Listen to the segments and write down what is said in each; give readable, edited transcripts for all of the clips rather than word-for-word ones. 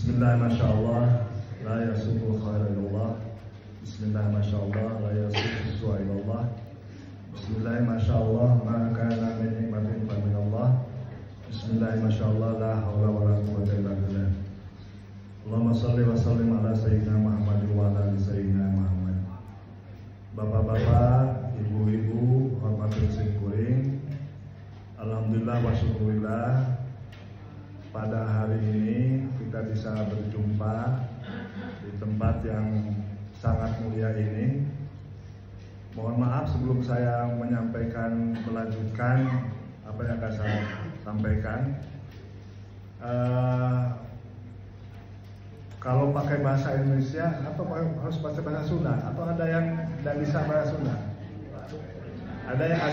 Bismillah, Masya Allah, la yasuku khairullah. Bismillah, Masya Allah, la yasuku su'ailallah. Bismillah, Masya Allah, maka min nikmatin fa min Allah. Bismillah, Masya Allah, la hawla wa la quwwata illa billah. Allahumma salli wa sallim ala sayyidina Muhammad wa ala ali sayyidina Muhammad. Bapak-bapak, ibu-ibu, hormatul singkuring, alhamdulillah wa syukurillah, pada hari ini kita bisa berjumpa di tempat yang sangat mulia ini. Mohon maaf sebelum saya melanjutkan apa yang akan saya sampaikan. Kalau pakai bahasa Indonesia atau harus pakai bahasa Sunda, atau ada yang tidak bisa bahasa Sunda? Ada yang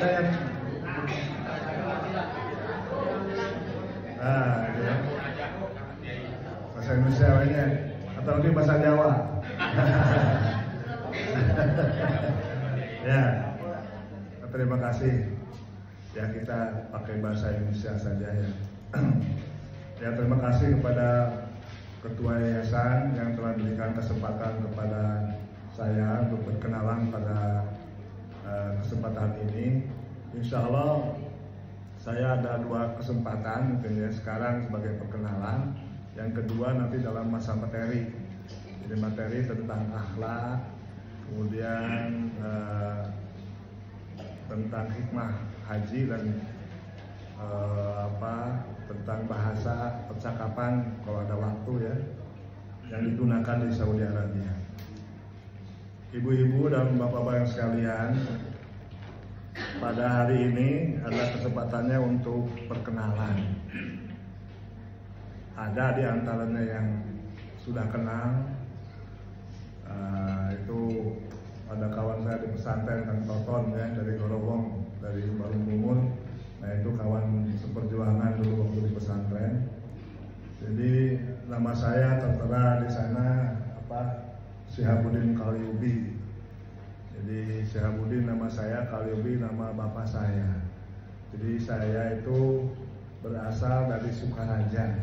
ya. Bahasa Indonesia lainnya atau mungkin bahasa Jawa. Ya, terima kasih. Ya, kita pakai bahasa Indonesia saja ya. Ya, terima kasih kepada Ketua Yayasan yang telah memberikan kesempatan kepada saya untuk berkenalan pada kesempatan ini. Insya Allah saya ada 2 kesempatan mungkin ya, sekarang sebagai perkenalan, yang kedua nanti dalam masa materi. Jadi materi tentang akhlak, kemudian tentang hikmah haji dan tentang bahasa percakapan kalau ada waktu ya, yang digunakan di Saudi Arabia. Ibu-ibu dan bapak-bapak yang sekalian, pada hari ini adalah kesempatannya untuk perkenalan. Ada di antaranya yang sudah kenal, itu ada kawan saya di pesantren Kang Toton ya, dari Gorobong, dari Balung Bungun. Nah, itu kawan seperjuangan dulu waktu di pesantren. Jadi nama saya tertera di sana Syihabuddin Kalyubi. Jadi Syihabuddin nama saya, Kalyubi nama bapak saya. Jadi saya itu berasal dari Sukaraja.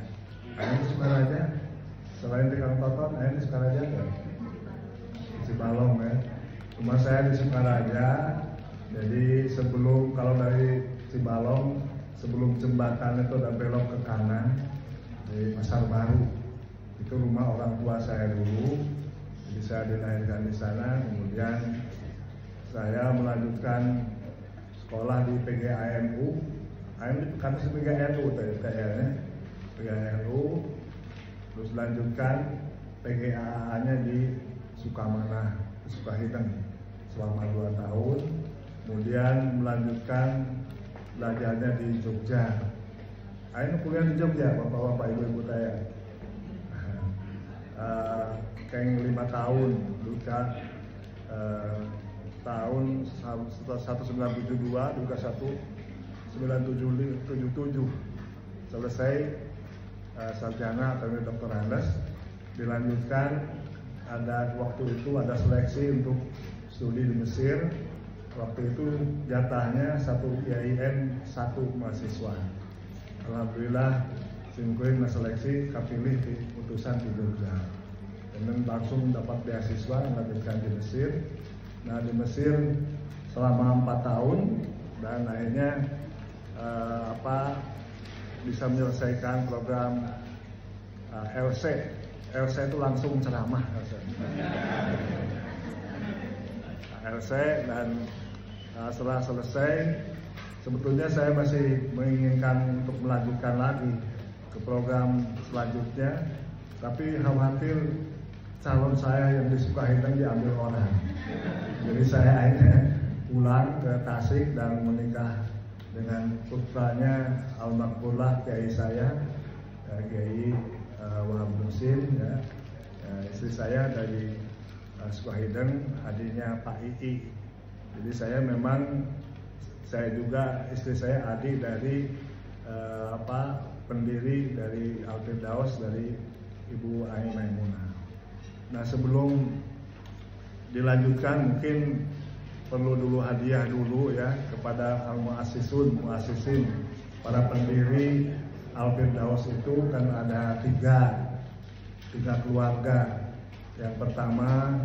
Ayah di Sukaraja? Selain di Kang Toton, ayah di Sukaraja kan? Cibalong ya. Rumah saya di Sukaraja. Jadi kalau dari Cibalong, sebelum jembatan itu ada belok ke kanan di Pasar Baru. Itu rumah orang tua saya dulu. Jadi saya dilahirkan di sana, kemudian saya melanjutkan sekolah di PGANU. Kampus PGANU kayaknya, PGANU. Terus lanjutkan PGAA-nya di Sukamana, Sukahiteng selama 2 tahun. Kemudian melanjutkan belajarnya di Jogja. Ayo kuliah di Jogja, bapak-bapak, ibu-ibu saya. Kayak 5 tahun, juga tahun 1972 juga 1977 selesai sarjana atau Dr. Andes. Dilanjutkan waktu itu ada seleksi untuk studi di Mesir. Waktu itu jatahnya satu IAIN 1 mahasiswa. Alhamdulillah singkuin seleksi kepilih di putusan di Jogja. Dan langsung dapat beasiswa melanjutkan di Mesir. Nah, di Mesir selama 4 tahun dan akhirnya bisa menyelesaikan program LC. LC itu langsung ceramah. LC dan setelah selesai, sebetulnya saya masih menginginkan untuk melanjutkan lagi ke program selanjutnya, tapi khawatir calon saya yang di Sukahiteng diambil orang. Jadi saya akhirnya pulang ke Tasik dan menikah dengan putranya almarhumah Kiai saya, Kiai Wahab Musin ya. Istri saya dari Sukahiteng, adiknya Pak Ii. Jadi saya juga istri saya adik dari pendiri dari Al-Firdaus, dari Ibu Ai Maimunah. Nah, sebelum dilanjutkan mungkin perlu dulu hadiah dulu ya kepada muassisin, para pendiri Al-Firdaus itu kan ada 3. 3 keluarga. Yang pertama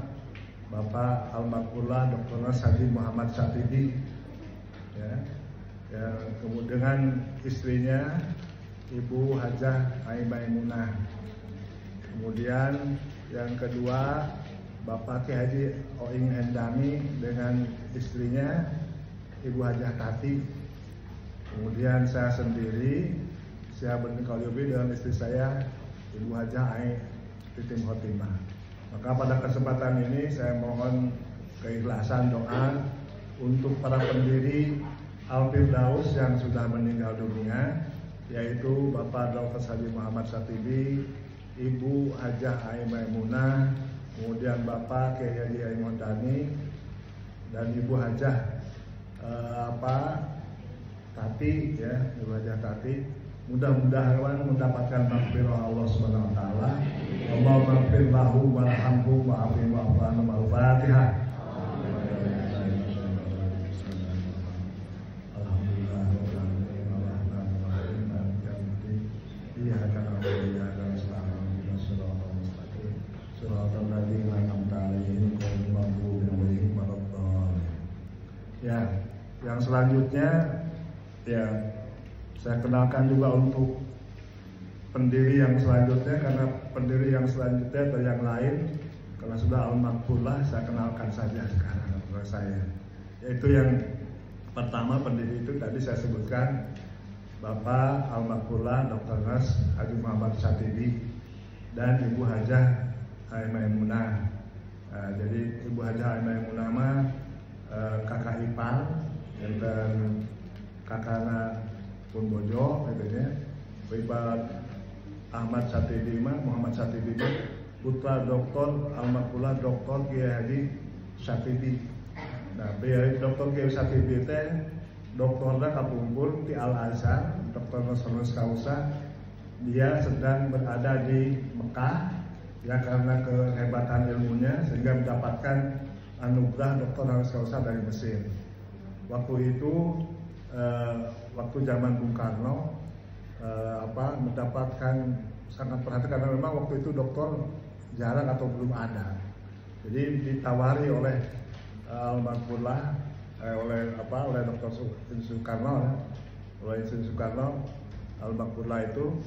Bapak Almarhumah Dr. Haji Muhammad Satibi, ya, kemudian dengan istrinya Ibu Hajah Ai Maimunah. Kemudian yang kedua Bapak Ki Haji Oing Endami dengan istrinya Ibu Hajah Tati. Kemudian saya sendiri, saya Bening Kaliobi dengan istri saya Ibu Hajah Ai Titim Khotimah. Maka pada kesempatan ini saya mohon keikhlasan doa untuk para pendiri Al-Firdaus yang sudah meninggal dunia, yaitu Bapak Dr. Haji Muhammad Satibi, Ibu Hajah Ai Maimunah, kemudian Bapak Kiai Haji Ai Mondani, dan Ibu Hajah Tati, ya, Ibu Hajah Tati. Mudah-mudahan mendapatkan maghfirah Allah Subhanahu wa taala. Allahumma ighfir lahu warhamhu wa'afi wa'fu anhu. Al-Fatihah. Ya, yang selanjutnya ya saya kenalkan juga untuk pendiri yang selanjutnya, karena pendiri yang selanjutnya atau yang lain karena sudah almarhumah, saya kenalkan saja sekarang kepada saya. Yaitu yang pertama pendiri itu tadi saya sebutkan Bapak Almarhumah Dr. Haji Muhammad Satibi dan Ibu Hajah Ai Maimunah. Jadi Ibu Hajah Ai Maimunah mah kakak ipar dan kakaknya pun bojo, katanya. Bapak Ahmad Satibi Muhammad Satibi putra Dr. Almarhumah Dr. Kiai Haji Satibi. Nah, Dr. Kiai Satibi teh doktornya kapungkur di Al Azhar, Dr. Honoris Causa. Dia sedang berada di Mekah, ya, karena kehebatan ilmunya sehingga mendapatkan anugerah Dr. Honoris Causa dari Mesir. Waktu itu waktu zaman Bung Karno mendapatkan sangat perhatian karena memang waktu itu dokter jarang atau belum ada. Jadi ditawari oleh almarhumah oleh Dr. Soekarno, ya, oleh Insinyur Soekarno, almarhumah itu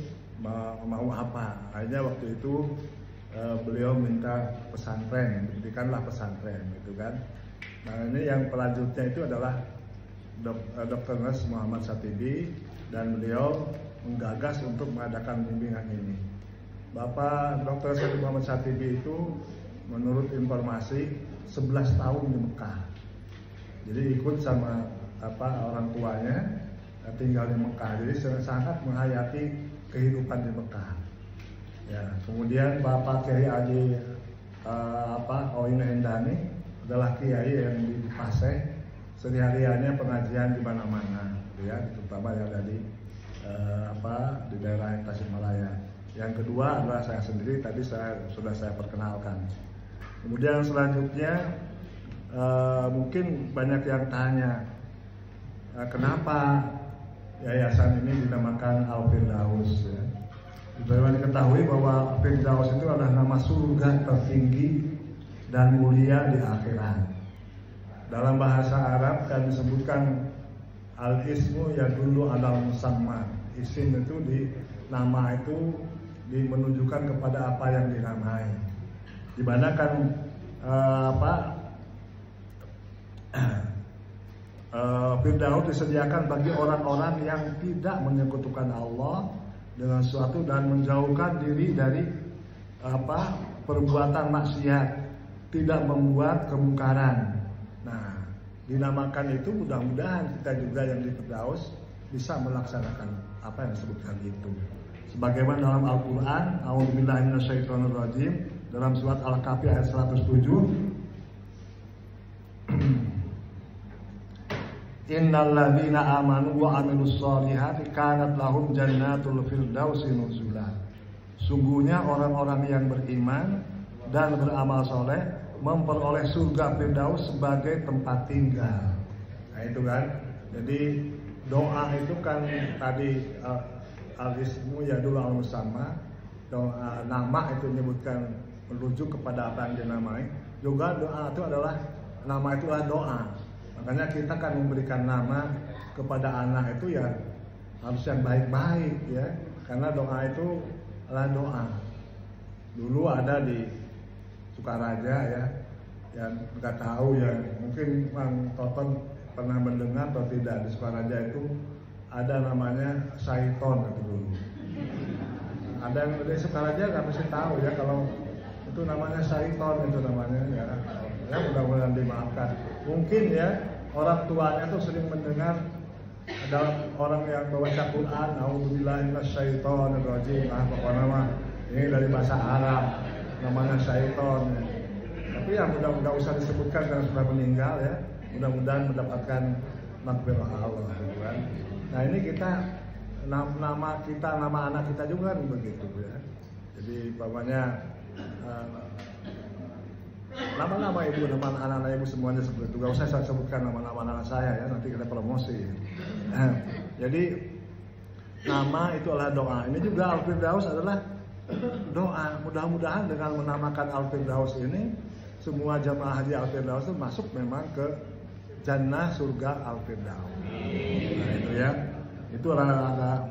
mau apa? Akhirnya waktu itu beliau minta pesantren, didirikanlah pesantren, gitu kan. Nah, ini yang pelanjutnya itu adalah Dr. Muhammad Satibi, dan beliau menggagas untuk mengadakan bimbingan ini. Bapak Dr. Muhammad Satibi itu menurut informasi 11 tahun di Mekah. Jadi ikut sama orang tuanya tinggal di Mekah. Jadi sangat menghayati kehidupan di Mekah. Ya, kemudian Bapak Kiai Haji Oing Endani adalah kiai yang di Paseh. Sehari-harinya pengajian di mana-mana, ya, terutama yang ada di daerah Tasikmalaya. Yang kedua adalah saya sendiri, tadi sudah saya perkenalkan. Kemudian selanjutnya mungkin banyak yang tanya kenapa yayasan ini dinamakan Al-Firdaus, ya. Bagaimana diketahui bahwa Firdaus itu adalah nama surga tertinggi dan mulia di akhirat. Dalam bahasa Arab kan disebutkan al-ismu ya dulu ala musamma. Isim itu nama itu menunjukkan kepada apa yang dinamai. Di mana kan Firdaus disediakan bagi orang-orang yang tidak menyekutukan Allah dengan sesuatu dan menjauhkan diri dari perbuatan maksiat, tidak membuat kemungkaran. Nah, dinamakan itu mudah-mudahan kita juga yang di Firdaus bisa melaksanakan apa yang disebutkan itu. Sebagaimana dalam Al-Quran, A'udzubillahi minasyaitonirrajim, dalam surat Al-Kahfi ayat 107, Innal ladzina amanu wa amilus solihati kanat lahum jannatul firdausi nuzula. Sungguhnya orang-orang yang beriman dan beramal soleh memperoleh surga Firdaus sebagai tempat tinggal. Nah itu kan. Jadi doa itu kan tadi al-ismu ya dulu al-musamma. doa, nama itu menyebutkan merujuk kepada apa yang dinamai. Juga doa itu adalah nama, itulah doa. Makanya kita kan memberikan nama kepada anak itu ya harus yang baik-baik ya, karena doa itu adalah doa. Dulu ada di Sukaraja ya, yang nggak tahu ya, mungkin Bang Toton pernah mendengar atau tidak, di Sukaraja itu ada namanya Saiton itu dulu. Ada yang dari Sukaraja nggak mesti tahu ya kalau itu namanya Saiton, itu namanya ya. Ya mudah-mudahan dimaafkan. Mungkin ya orang tuanya tuh sering mendengar ada orang yang baca Quran, A'udzubillahi minasyaitonirrajim, pokoknya mah ini dari bahasa Arab namanya Syaiton. Tapi ya mudah-mudahan usah disebutkan karena sudah meninggal ya. Mudah-mudahan mendapatkan maghfirah Allah gitu kan. Nah ini kita nama kita, nama anak kita juga kan begitu ya. Jadi umpamanya nama-nama ibu, nama anak-anak ibu semuanya seperti itu. Gak usah saya sebutkan nama-nama anak saya ya, nanti kita promosi. Jadi nama itu adalah doa. Ini juga Al-Firdaus adalah doa. Mudah-mudahan dengan menamakan Al-Firdaus ini, semua jamaah haji Al-Firdaus itu masuk memang ke jannah surga Al-Firdaus. Nah itu ya, itu adalah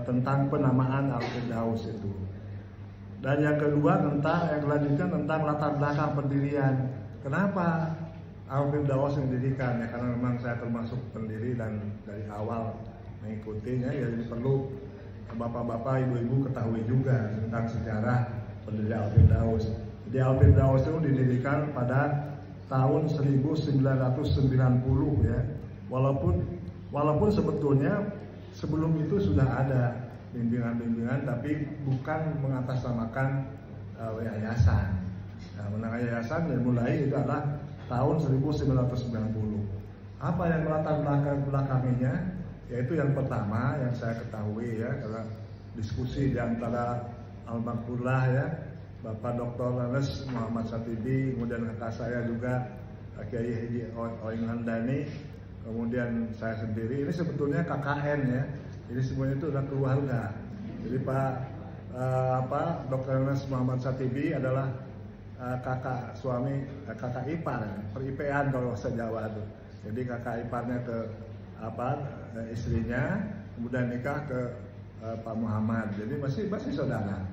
tentang penamaan Al-Firdaus itu. Dan yang kedua yang kelanjutan tentang latar belakang pendirian. Kenapa Al-Firdaus didirikan? Ya karena memang saya termasuk pendiri dan dari awal mengikutinya. Ya jadi perlu bapak-bapak, ibu-ibu ketahui juga tentang sejarah pendirian Al-Firdaus. Jadi Al-Firdaus itu didirikan pada tahun 1990 ya. Walaupun sebetulnya sebelum itu sudah ada bimbingan-bimbingan, tapi bukan mengatasnamakan yayasan. Nah, mengenai yayasan yang mulai itu adalah tahun 1990. Apa yang melatar belakanginya? Yaitu yang pertama yang saya ketahui ya, karena diskusi di antara almarhumlah ya, Bapak Dr. Anas Muhammad Satibi, kemudian kakak saya juga Kiai Haji Oing Handani, kemudian saya sendiri. Ini sebetulnya KKN ya. Jadi semuanya itu adalah keluarga. Jadi Dr. Anas Muhammad Satibi adalah kakak ipar, per-IP-an kalau bahasa Jawa itu. Jadi kakak iparnya ke istrinya, kemudian nikah ke Pak Muhammad. Jadi masih saudara.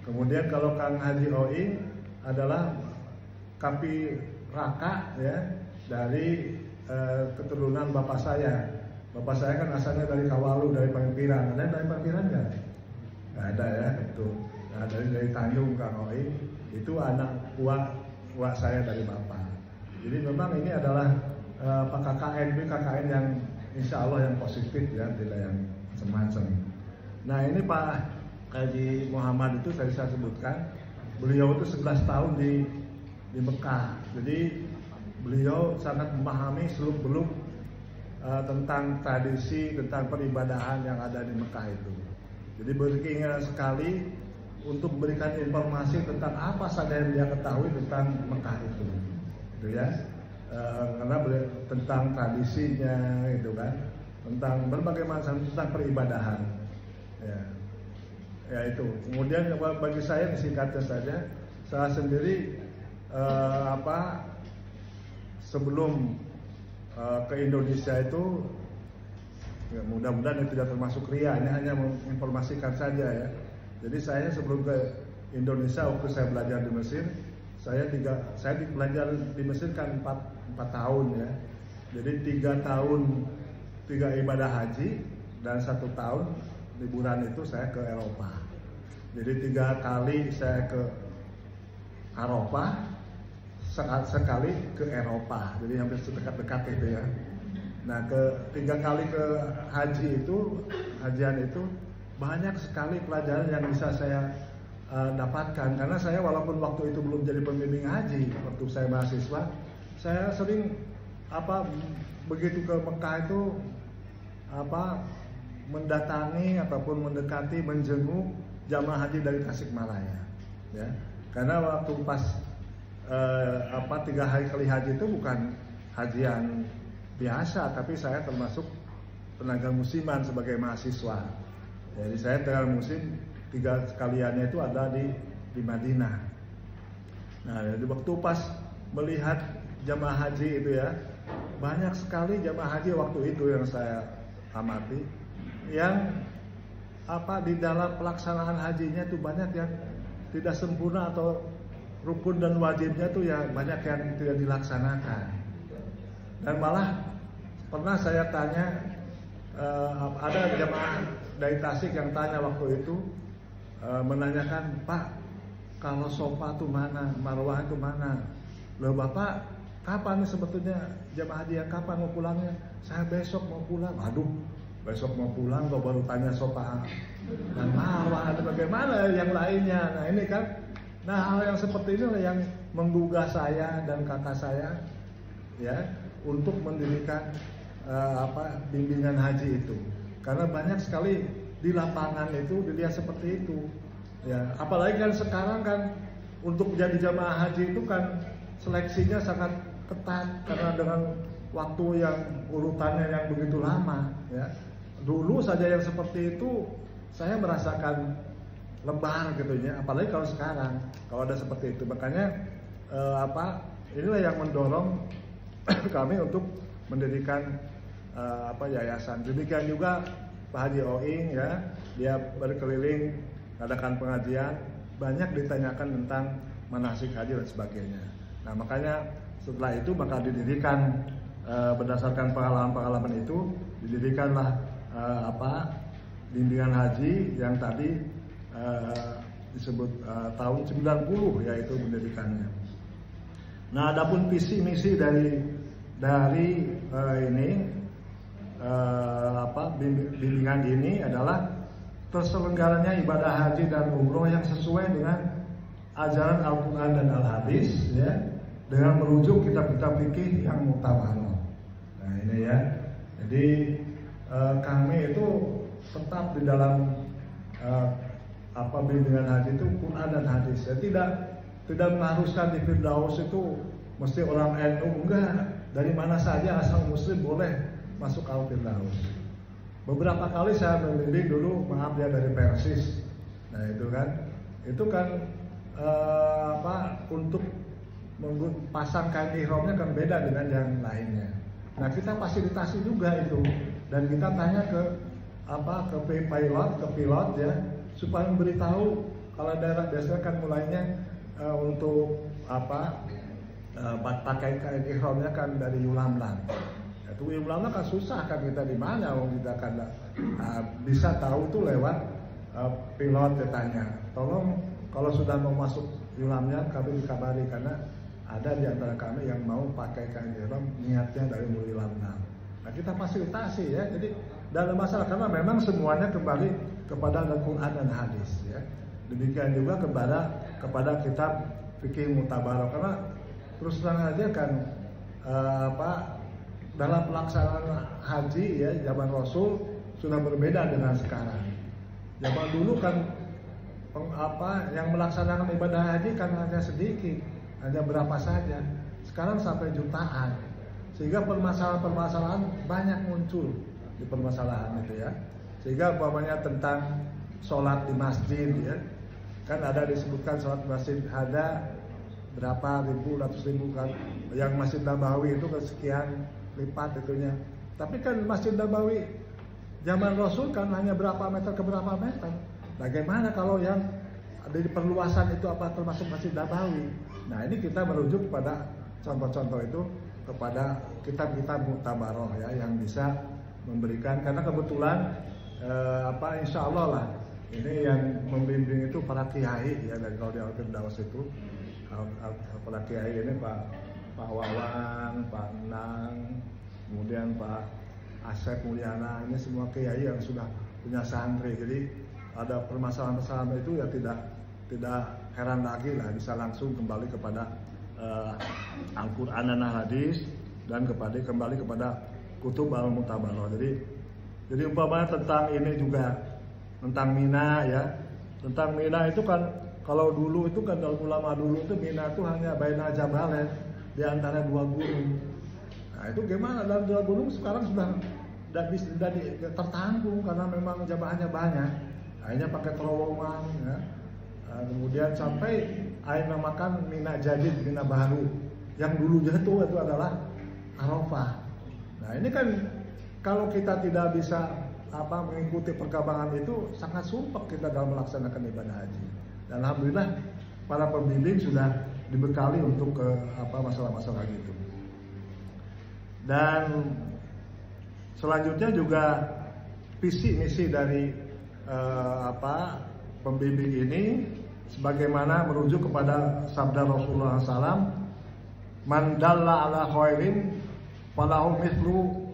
Kemudian kalau Kang Haji Oing adalah Kapi Raka ya, dari keturunan bapak saya. Bapak saya kan asalnya dari Kawalu, dari Pangpiran. Ada yang dari Pangpiran nggak? Nggak ada ya, itu. Nah, dari Tanjung Kang Oing, itu anak uak saya dari bapak. Jadi memang ini adalah KKN yang insya Allah yang positif ya, tidak yang semacam. Nah ini Pak Haji Muhammad itu tadi saya sebutkan, beliau itu 11 tahun di Mekah. Jadi beliau sangat memahami seluk-beluk tentang tradisi, tentang peribadahan yang ada di Mekah itu. Jadi berkeinginan sekali untuk memberikan informasi tentang apa saja yang dia ketahui tentang Mekah itu, gitu ya. Karena tentang tradisinya, gitu kan, tentang berbagai macam tentang peribadahan. Ya itu. Kemudian bagi saya disingkatnya saja, saya sendiri sebelum ke Indonesia itu ya, mudah-mudahan itu tidak termasuk ria, ini hanya menginformasikan saja ya. Jadi saya sebelum ke Indonesia waktu saya belajar di Mesir, saya belajar di Mesir kan 4 tahun ya. Jadi 3 tahun 3 ibadah haji dan 1 tahun liburan itu saya ke Eropa. Jadi 3 kali saya ke Arafah, sekali ke Eropa, jadi hampir sedekat-dekat itu ya. Nah, 3 kali ke hajian itu banyak sekali pelajaran yang bisa saya dapatkan. Karena saya walaupun waktu itu belum jadi pembimbing haji, waktu saya mahasiswa, saya sering begitu ke Mekah itu mendatangi ataupun mendekati, menjenguk jamaah haji dari Tasikmalaya, ya. Karena waktu pas 3 hari kali haji itu bukan hajian biasa, tapi saya termasuk tenaga musiman sebagai mahasiswa Jadi saya tengah musim 3 sekaliannya itu ada di Madinah. Nah, jadi waktu pas melihat jamaah haji itu ya, banyak sekali jamaah haji waktu itu yang saya amati, yang di dalam pelaksanaan hajinya itu banyak yang tidak sempurna atau rukun dan wajibnya itu ya banyak yang tidak dilaksanakan. Dan malah pernah saya tanya, ada jamaah dari Tasik yang tanya waktu itu, menanyakan, Pak, kalau sofa itu mana, marwah itu mana? Loh Bapak, kapan nih sebetulnya jamaah haji yang kapan mau pulangnya? Saya besok mau pulang. Aduh, besok mau pulang kok baru tanya sofa dan marwah, ada bagaimana yang lainnya? Nah ini kan, hal yang seperti ini yang menggugah saya dan kakak saya ya untuk mendirikan bimbingan haji itu. Karena banyak sekali di lapangan itu dilihat seperti itu. Ya, apalagi kan sekarang kan untuk menjadi jamaah haji itu kan seleksinya sangat ketat karena dengan waktu yang urutannya yang begitu lama. Ya, dulu saja yang seperti itu saya merasakan lebar gitu ya. Apalagi kalau sekarang kalau ada seperti itu, makanya inilah yang mendorong kami untuk mendirikan yayasan. Demikian juga Pak Haji Oing ya, dia berkeliling adakan pengajian, banyak ditanyakan tentang manasik haji dan sebagainya. Nah makanya setelah itu maka didirikan berdasarkan pengalaman-pengalaman itu didirikanlah bimbingan haji yang tadi disebut tahun 90 yaitu mendirikannya. Nah adapun visi misi dari bimbingan ini adalah terselenggaranya ibadah haji dan umroh yang sesuai dengan ajaran Al-Quran dan Al-Hadis ya, dengan merujuk kitab-kitab fikih yang muktabarah. Nah ini ya, jadi kami itu tetap di dalam bimbingan haji itu Quran dan hadis ya, tidak mengharuskan di Firdaus itu mesti orang NU, enggak, dari mana saja asal muslim boleh masuk Al-Firdaus. Beberapa kali saya membimbing dulu, maaf ya, dari Persis. Nah itu kan untuk pasang kain ihramnya kan beda dengan yang lainnya. Nah kita fasilitasi juga itu, dan kita tanya ke pilot ya, supaya memberitahu kalau daerah biasanya kan mulainya untuk pakai kain ihramnya kan dari Yulamlam. Itu Yulamlam kan susah kan, kita di mana kita kan bisa tahu tuh lewat pilot ditanya. Tolong kalau sudah mau masuk Yulamnya kami dikabari, karena ada di antara kami yang mau pakai kain ihram niatnya dari Yulamlam. Nah kita fasilitasi ya, jadi dalam masalah karena memang semuanya kembali kepada Al-Quran dan hadis ya. Demikian juga kepada kitab fikih muktabarah, karena terus terang aja kan dalam pelaksanaan haji ya zaman Rasul sudah berbeda dengan sekarang. Zaman dulu kan yang melaksanakan ibadah haji kan hanya sedikit, hanya berapa saja. Sekarang sampai jutaan, sehingga permasalahan-permasalahan banyak muncul di permasalahan itu ya. Sehingga umpamanya tentang sholat di masjid ya, kan ada disebutkan sholat di masjid ada berapa ribu, ratus ribu kan. Yang Masjid Nabawi itu kesekian lipat itunya. Tapi kan Masjid Nabawi zaman Rasul kan hanya berapa meter ke berapa meter. Bagaimana kalau yang ada di perluasan itu termasuk Masjid Nabawi? Nah ini kita merujuk kepada contoh-contoh itu, kepada kitab-kitab muktabarah ya, yang bisa memberikan, karena kebetulan insya Allah lah ini yang membimbing itu para kiai ya, dari kalau di Al-Firdaus itu para kiai ini Pak Wawan, Pak Nang, kemudian Pak Asep Mulyana, ini semua kiai yang sudah punya santri. Jadi ada permasalahan-permasalahan itu ya tidak heran lagi lah, bisa langsung kembali kepada Al-Quran dan Al-Hadis, dan kembali kepada kutub al-mutabarah. Jadi umpamanya tentang ini juga, tentang Mina ya. Tentang Mina itu kan kalau dulu itu kan ulama dulu itu Mina itu hanya baina jabalain, di antara dua gunung. Nah itu gimana, dalam dua gunung sekarang sudah tertanggung karena memang jamaahnya banyak. Akhirnya pakai terowongan, ya. Kemudian sampai air namakan Mina Jadid, Mina Baru, yang dulu jatuh itu adalah Arafah. Nah ini kan kalau kita tidak bisa mengikuti perkembangan itu, sangat sumpah kita dalam melaksanakan ibadah haji. Dan alhamdulillah para pembimbing sudah dibekali untuk ke masalah-masalah gitu. Dan selanjutnya juga visi misi dari pembimbing ini sebagaimana merujuk kepada sabda Rasulullah SAW, man dalla ala khairin falahu mithlu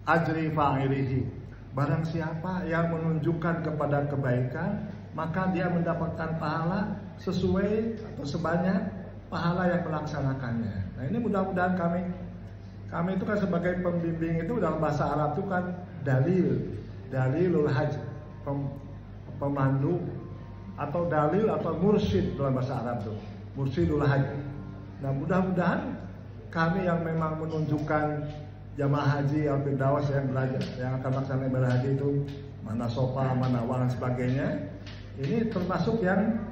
ajri fa'ilihi. Barang siapa yang menunjukkan kepada kebaikan, maka dia mendapatkan pahala sesuai atau sebanyak pahala yang melaksanakannya. Nah ini mudah-mudahan kami itu kan sebagai pembimbing itu dalam bahasa Arab itu kan dalilul hajj, pemandu atau dalil atau mursyid dalam bahasa Arab itu, mursyidul hajj. Nah mudah-mudahan kami yang memang menunjukkan jamaah haji Al-Firdaus yang akan melaksanakan ibadah haji itu mana sofa, mana wal dan sebagainya, ini termasuk yang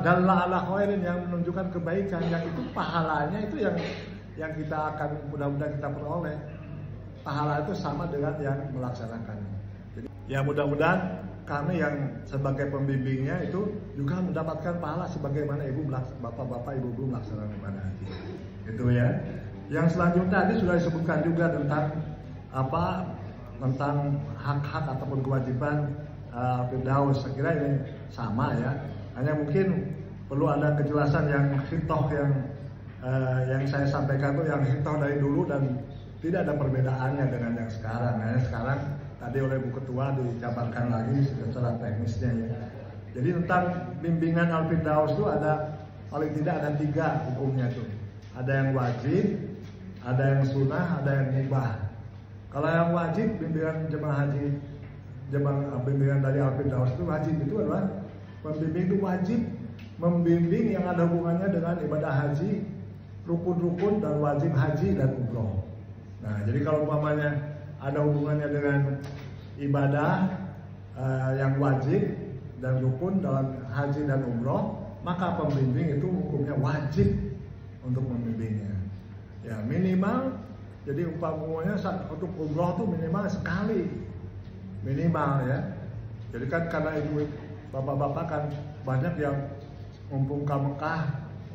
dalla ala khairin, yang menunjukkan kebaikan, yang itu pahalanya itu yang kita akan mudah-mudahan kita peroleh. Pahala itu sama dengan yang melaksanakannya. Jadi ya mudah-mudahan kami yang sebagai pembimbingnya itu juga mendapatkan pahala sebagaimana bapak-bapak ibu-ibu melaksanakan ibadah haji. Itu ya. Yang selanjutnya tadi sudah disebutkan juga tentang hak-hak ataupun kewajiban Firdaus. Saya kira ini sama ya. Hanya mungkin perlu ada kejelasan yang hitoh yang saya sampaikan itu yang hitoh dari dulu dan tidak ada perbedaannya dengan yang sekarang. Nah, sekarang tadi oleh Bu Ketua dijabarkan lagi secara teknisnya ya. Jadi tentang bimbingan Al-Firdaus itu paling tidak ada 3 hukumnya tuh. Ada yang wajib, ada yang sunnah, ada yang mubah. Kalau yang wajib, bimbingan jemaah haji, bimbingan dari Al-Firdaus itu wajib, itu adalah pembimbing itu wajib membimbing yang ada hubungannya dengan ibadah haji, rukun-rukun dan wajib haji dan umroh. Nah, jadi kalau umpamanya ada hubungannya dengan ibadah yang wajib dan rukun dalam haji dan umroh, maka pembimbing itu hukumnya wajib untuk membimbingnya. Ya minimal, jadi umpamanya untuk umroh itu minimal sekali, minimal ya. Jadi kan karena ibu bapak-bapak kan banyak yang mumpung ke Mekah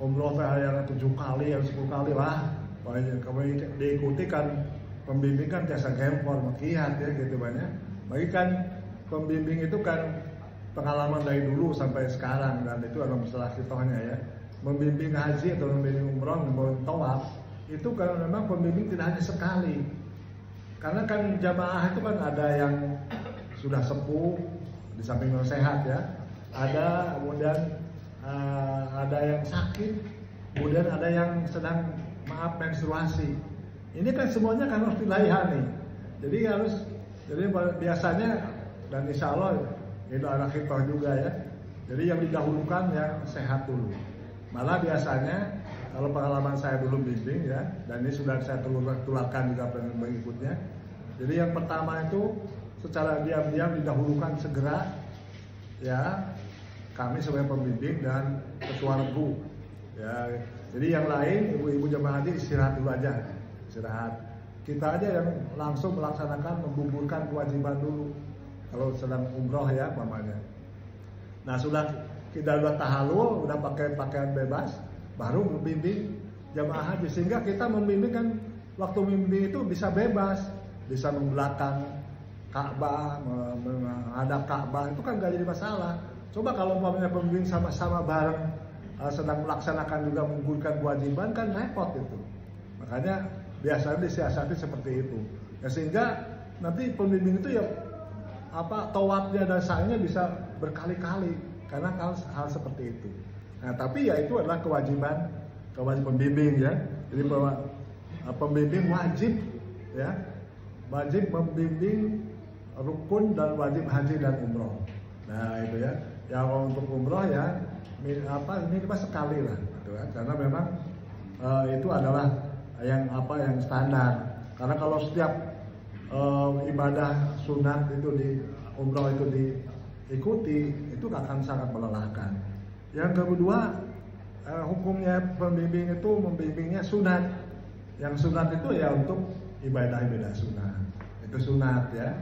umroh yang 7 kali, yang 10 kali lah. Banyak kami diikuti kan pembimbing kan jasa gempor makiat ya gitu banyak. Bagi kan pembimbing itu kan pengalaman dari dulu sampai sekarang, dan itu adalah masalah hitohnya ya. Membimbing haji atau membimbing umroh, membimbing tawaf itu kalau memang pembimbing tidak hanya sekali. Karena kan jamaah itu kan ada yang sudah sepuh di samping yang sehat ya. Ada kemudian ada yang sakit, kemudian ada yang sedang menstruasi. Ini kan semuanya kan harus dilayani. Jadi biasanya dan insya Allah itu anak hitoh juga ya. Jadi yang didahulukan yang sehat dulu. Malah biasanya kalau pengalaman saya dulu bimbing ya, dan ini sudah saya tularkan juga pengikutnya. Jadi yang pertama itu secara diam-diam didahulukan segera ya kami sebagai pembimbing dan ketua regu ya. Jadi yang lain ibu-ibu jemaah haji istirahat dulu aja, istirahat. Kita aja yang langsung melaksanakan menggugurkan kewajiban dulu kalau sedang umroh ya mamanya. Nah kita udah tahalul, udah pakai pakaian bebas, baru membimbing jemaah haji, sehingga kita membimbing kan waktu membimbing itu bisa bebas, bisa membelakang Ka'bah, menghadap Ka'bah, itu kan gak jadi masalah. Coba kalau umpamanya pembimbing sama-sama bareng sedang melaksanakan juga menggugurkan kewajiban kan repot itu. Makanya biasanya disiasati seperti itu. Ya, sehingga nanti pembimbing itu ya tawafnya dan sa'inya bisa berkali-kali karena hal seperti itu. Nah, tapi ya itu adalah kewajiban pembimbing ya. Jadi bahwa pembimbing wajib ya, wajib membimbing rukun dan wajib haji dan umroh. Nah itu ya. Ya untuk umroh ya minimal sekali lah, gitu kan? Karena memang itu adalah yang standar. Karena kalau setiap ibadah sunat itu di umroh itu diikuti, itu akan sangat melelahkan. Yang kedua, hukumnya pembimbing itu membimbingnya sunat. Yang sunat itu ya untuk ibadah-ibadah sunat. Itu sunat ya.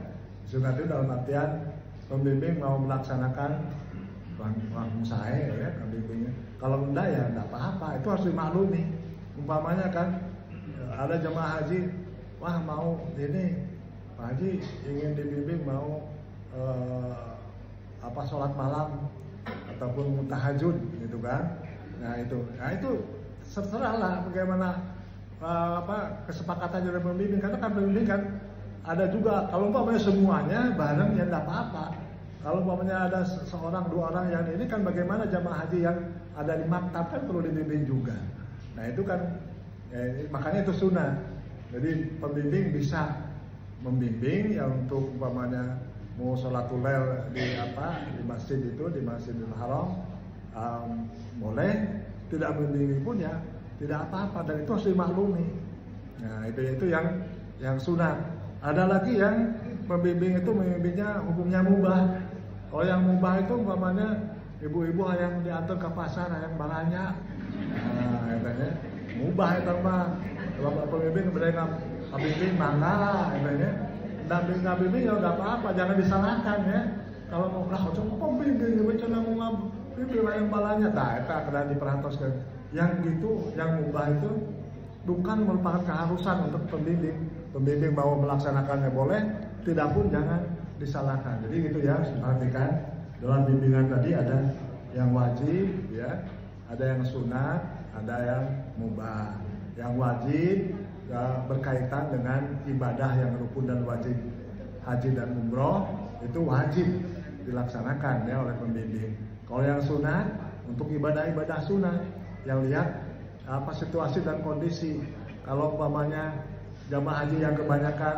Sunat itu dalam artian pembimbing mau melaksanakan langsung saya ya pembimbingnya. Kalau enggak ya enggak apa-apa, itu harus dimaklumi. Umpamanya kan ada jemaah haji, wah mau ini Pak Haji ingin dibimbing mau sholat malam ataupun tahajud gitu kan. Nah itu terserahlah bagaimana kesepakatan dari pembimbing, karena kan pembimbing kan ada juga kalau umpamanya semuanya bareng ya enggak apa-apa. Kalau umpamanya ada seorang dua orang yang ini kan bagaimana jamaah haji yang ada di maktab kan perlu dibimbing juga. Nah itu kan makanya itu sunnah. Jadi pembimbing bisa membimbing ya untuk umpamanya mau sholatul lail di masjid itu, di Masjidil Haram boleh, tidak membimbing pun ya tidak apa-apa, dan itu harus dimaklumi. Nah itu yang sunnah. Ada lagi yang pembimbing itu membimbingnya hukumnya mubah. Kalau yang mubah itu umpamanya ibu-ibu yang diantar ke pasar yang banyak, katanya mubah itu mah. Kalau pembimbing mereka pembimbing mangga, katanya. Dan bimbing ya udah apa-apa, jangan disalahkan ya. Kalau mau coba pembimbing, jangan mau bimbing yang balanya, itu akan diperhatikan. Yang gitu, yang mubah itu bukan merupakan keharusan untuk pembimbing. Pembimbing mau melaksanakannya boleh, tidak pun jangan disalahkan. Jadi gitu ya, harus diperhatikan. Dalam bimbingan tadi ada yang wajib, ya, ada yang sunat, ada yang mubah. Yang wajib ya, berkaitan dengan ibadah yang rukun dan wajib haji dan umroh, itu wajib dilaksanakan ya oleh pembimbing. Kalau yang sunat untuk ibadah-ibadah sunat, yang lihat situasi dan kondisi. Kalau umpamanya jamaah haji yang kebanyakan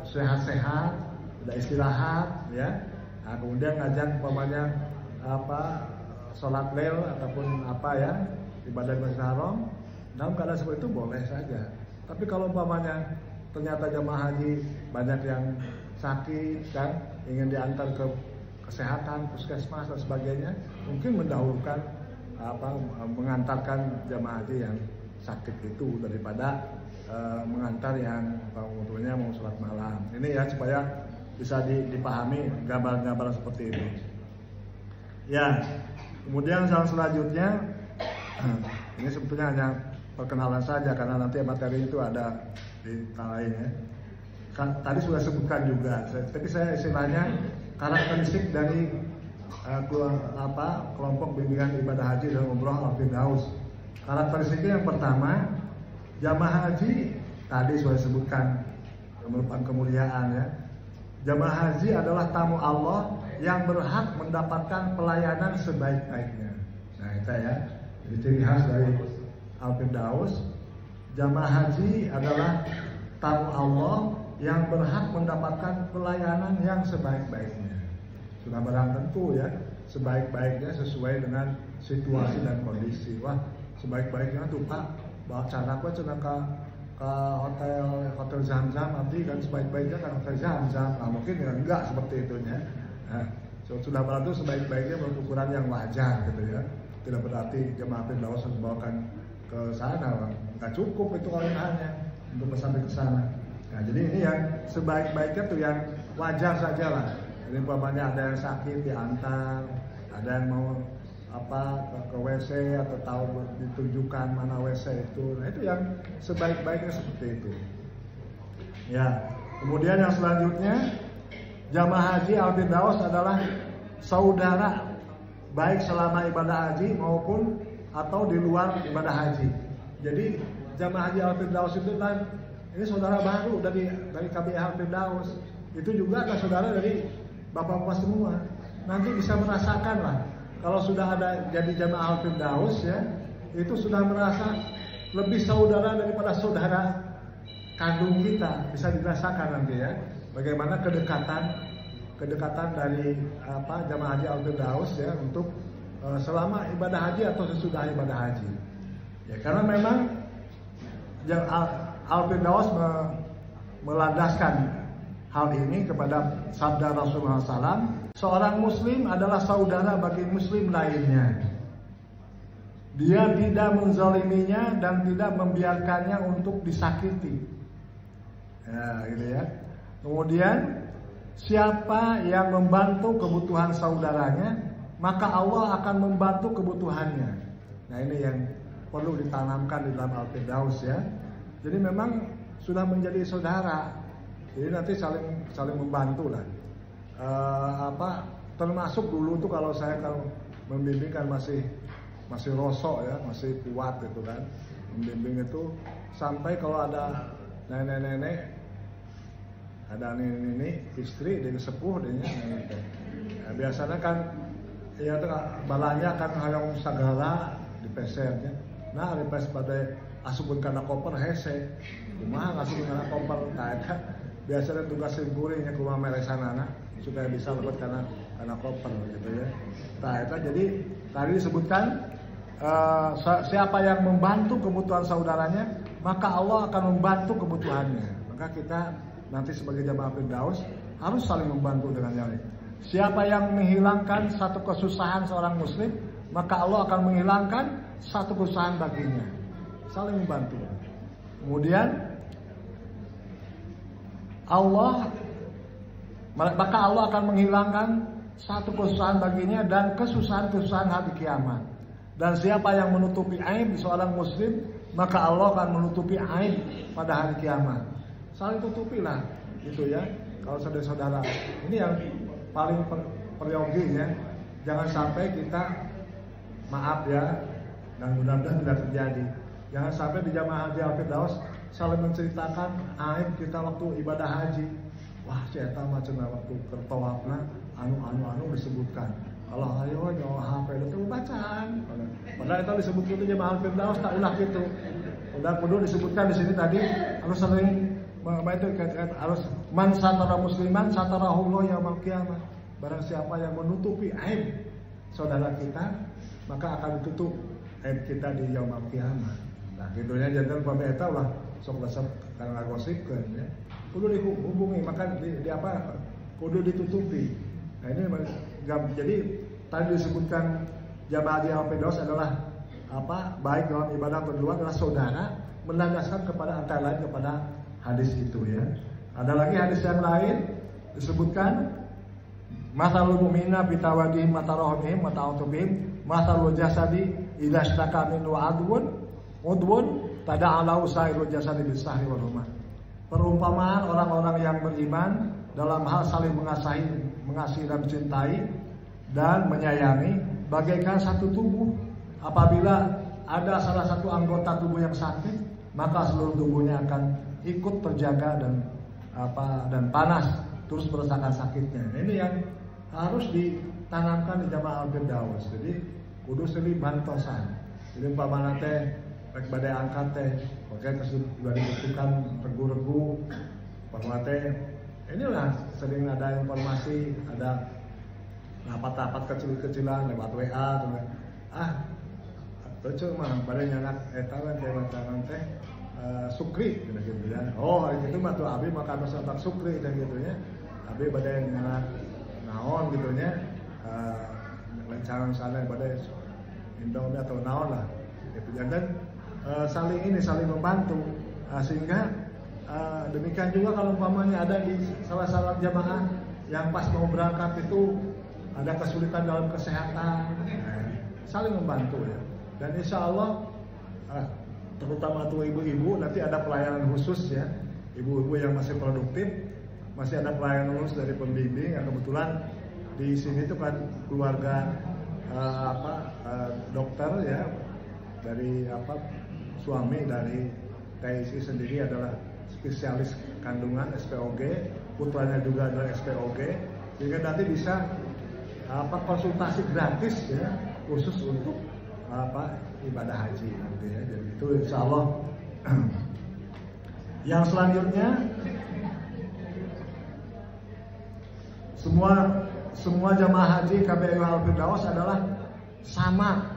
sehat-sehat, udah istirahat ya. Nah, kemudian ngajak umpamanya sholat lail ataupun ibadah Masjidil Haram, dalam keadaan seperti itu boleh saja. Tapi kalau umpamanya ternyata jamaah haji banyak yang sakit kan, ingin diantar ke kesehatan, puskesmas dan sebagainya, mungkin mendahulukan mengantarkan jamaah haji yang sakit itu daripada mengantar yang tentunya mau sholat malam. Ini ya supaya bisa dipahami gambaran-gambaran seperti itu. Ya, kemudian selanjutnya ini sebetulnya hanya perkenalan saja karena nanti materi itu ada di lain ya. Tadi sudah sebutkan juga, tapi saya istilahnya karakteristik dari kelompok bimbingan ibadah haji dan umroh Al-Firdaus. Karakteristiknya yang pertama, jamaah haji tadi sudah disebutkan merupakan kemuliaan ya. Jamaah haji adalah tamu Allah yang berhak mendapatkan pelayanan sebaik-baiknya. Nah itu ya, jadi ciri khas dari Al-Firdaus. Jamaah haji adalah tamu Allah yang berhak mendapatkan pelayanan yang sebaik-baiknya. Sudah barang tentu ya, sebaik-baiknya sesuai dengan situasi dan kondisi. Wah, sebaik-baiknya tuh Pak, bawa cara gue cina ke hotel Zam-Zam nanti dan sebaik-baiknya kan hotel Zam-Zam. Nah, mungkin ya enggak seperti itu ya. Nah, sudah barang itu sebaik-baiknya menurut ukuran yang wajar gitu ya. Tidak berarti jemaah Firdaus harus dibawakan ke sana, nggak cukup itu hanya untuk sampai ke sana. Nah, jadi ini yang sebaik-baiknya tuh yang wajar saja lah. Jadi umpamanya ada yang sakit diantar, ada yang mau ke WC atau tahu ditunjukkan mana WC itu. Nah, itu yang sebaik-baiknya seperti itu. Ya, kemudian yang selanjutnya, jamaah haji Al-Firdaus adalah saudara baik selama ibadah haji maupun atau di luar ibadah haji. Jadi jamaah haji Al-Firdaus itu kan ini saudara baru dari KBH Al-Firdaus. Itu juga adalah saudara dari bapak-bapak semua. Nanti bisa merasakan lah. Kalau sudah ada jadi jamaah Al-Firdaus ya, itu sudah merasa lebih saudara daripada saudara kandung kita. Bisa dirasakan nanti ya. Bagaimana kedekatan dari jamaah haji Al-Firdaus ya untuk selama ibadah haji atau sesudah ibadah haji. Ya, karena memang Al-Firdaus melandaskan hal ini kepada sabda Rasulullah SAW, seorang muslim adalah saudara bagi muslim lainnya. Dia tidak menzaliminya dan tidak membiarkannya untuk disakiti. Ya, gitu ya. Kemudian siapa yang membantu kebutuhan saudaranya, maka Allah akan membantu kebutuhannya. Nah, ini yang perlu ditanamkan di dalam Al-Firdaus ya. Jadi memang sudah menjadi saudara. Jadi nanti saling membantu lah. Termasuk dulu tuh kalau saya membimbing kan masih rosok ya, masih kuat gitu kan. Membimbing itu sampai kalau ada nenek-nenek, ada nenek istri dari sepuh dehnya. Nah, biasanya kan ya tuh balanya kan hayang sagala dipesernya. Nah, dipes pada asupun kana koper hese. Kumaha asupun kana koper tah eta biasanya tugas simkuring nya kumaha meresanana supaya bisa lebet kana koper gitu ya. Tah eta jadi tadi disebutkan siapa yang membantu kebutuhan saudaranya, maka Allah akan membantu kebutuhannya. Maka kita nanti sebagai jamaah Firdaus harus saling membantu dengan yang lain. Siapa yang menghilangkan satu kesusahan seorang muslim, maka Allah akan menghilangkan satu kesusahan baginya. Saling membantu. Kemudian maka Allah akan menghilangkan satu kesusahan baginya dan kesusahan-kesusahan hari kiamat. Dan siapa yang menutupi aib seorang muslim, maka Allah akan menutupi aib pada hari kiamat. Saling tutupilah gitu ya. Kalau saudara-saudara, ini yang paling peryoginya, jangan sampai kita maaf ya, dan mudah-mudahan tidak terjadi. Jangan sampai di jamaah haji Al-Firdaus saling menceritakan aib kita waktu ibadah haji. Wah, si eta mah cenah waktu kertawafna anu disebutkan. Allah ayo nyawa HP itu bacaan. Padahal itu disebut itu jamaah Al-Firdaus tak ulah gitu. Udah kudu disebutkan di sini tadi harus sering itu harus man satara musliman satarahullah yaumil qiyamah. Barang siapa yang menutupi aib saudara kita, maka akan ditutup aib kita di yaumil qiyamah. Nah, gitunya jangan pamit eta lah sok dasar karena gosipkeun ya. Kudu dihubungi, maka di apa? Kudu ditutupi. Nah, ini jadi tadi disebutkan jamaah di Al-Firdaus adalah apa? Baik dalam ibadah berdua adalah saudara, melandaskan kepada antara lain kepada hadis itu ya. Ada lagi hadis yang lain disebutkan masalul mu'minina bitawadihim matarahumihim mata'atubihim masalul jasadi idza ishtaka minhu udwun tada'ala usairul jasadi bisahri wal humah. Perumpamaan orang-orang yang beriman dalam hal saling mengasihi dan mencintai dan menyayangi bagaikan satu tubuh. Apabila ada salah satu anggota tubuh yang sakit, maka seluruh tubuhnya akan ikut terjaga dan panas terus merasakan sakitnya. Nah, ini yang harus ditanamkan di jamaah Al-Firdaus. Jadi kudu sering bantosan. Jadi umpamana teh rek bade angkat teh, oke sudah dibutuhkan regu-regu. Umpamana teh inilah sering ada informasi, ada rapat-rapat kecil-kecilan lewat WA tuh. Lucu mah bade nyanak eta we dewacan teh sukri gitu ya. Oh, hari itu mah tuh abi makan masakan sukri dan gitu ya. Abi bade nyanak naon gitu nya. Lancaran sana bade Indomie atau naon lah. Gitu dan saling membantu sehingga demikian juga kalau umpamanya ada di salah jamaah yang pas mau berangkat itu ada kesulitan dalam kesehatan, saling membantu ya. Dan insya Allah terutama tuh ibu-ibu nanti ada pelayanan khusus ya, ibu-ibu yang masih produktif, masih ada pelayanan khusus dari pembimbing yang kebetulan di sini tuh kan keluarga dokter ya, dari suami dari TIC sendiri adalah spesialis kandungan SPOG, putranya juga adalah SPOG, sehingga nanti bisa konsultasi gratis ya khusus untuk ibadah haji nanti ya. Jadi itu insya Allah. Yang selanjutnya semua jamaah haji KBRI Al-Firdaus adalah sama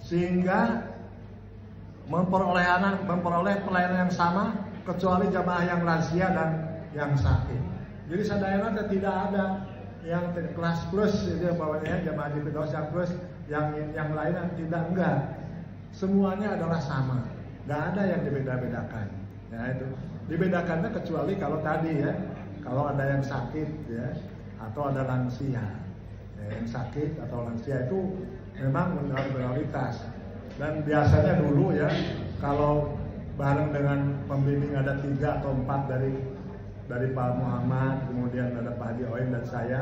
sehingga memperoleh pelayanan yang sama kecuali jamaah yang lansia dan yang sakit. Jadi sadayana tidak ada yang kelas plus itu bawahnya jamaah haji Firdaus yang plus, yang lain tidak, enggak. Semuanya adalah sama. Enggak ada yang dibeda-bedakan. Ya itu. Dibedakannya kecuali kalau tadi ya, kalau ada yang sakit ya atau ada lansia. Ya, yang sakit atau lansia itu memang mendapat prioritas. Dan biasanya dulu ya, kalau bareng dengan pembimbing ada 3 atau 4 dari Pak Muhammad, kemudian ada Pak Haji Oin dan saya.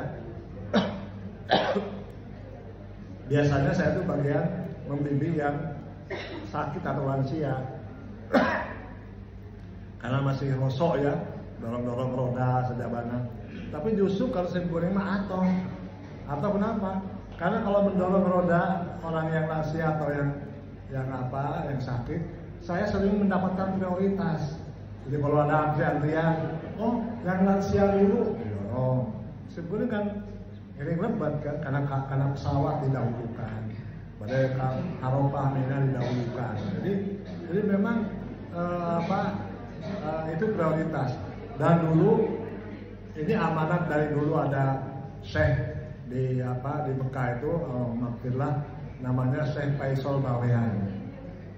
Biasanya saya itu bagian membimbing yang sakit atau lansia. Karena masih hosok ya, dorong-dorong roda sejabana. Tapi justru kalau simkuring mah atau kenapa? Karena kalau mendorong roda orang yang lansia atau yang sakit, saya sering mendapatkan prioritas. Jadi kalau ada antrian, oh yang lansia dulu, oh sebenarnya kan ini lebat kan, karena pesawat didahulukan, pada Arafah Mina didahulukan. Jadi memang itu prioritas. Dan dulu ini amanat dari dulu ada Syekh di Mekah itu, maafkanlah, namanya Syekh Faisal Bawean.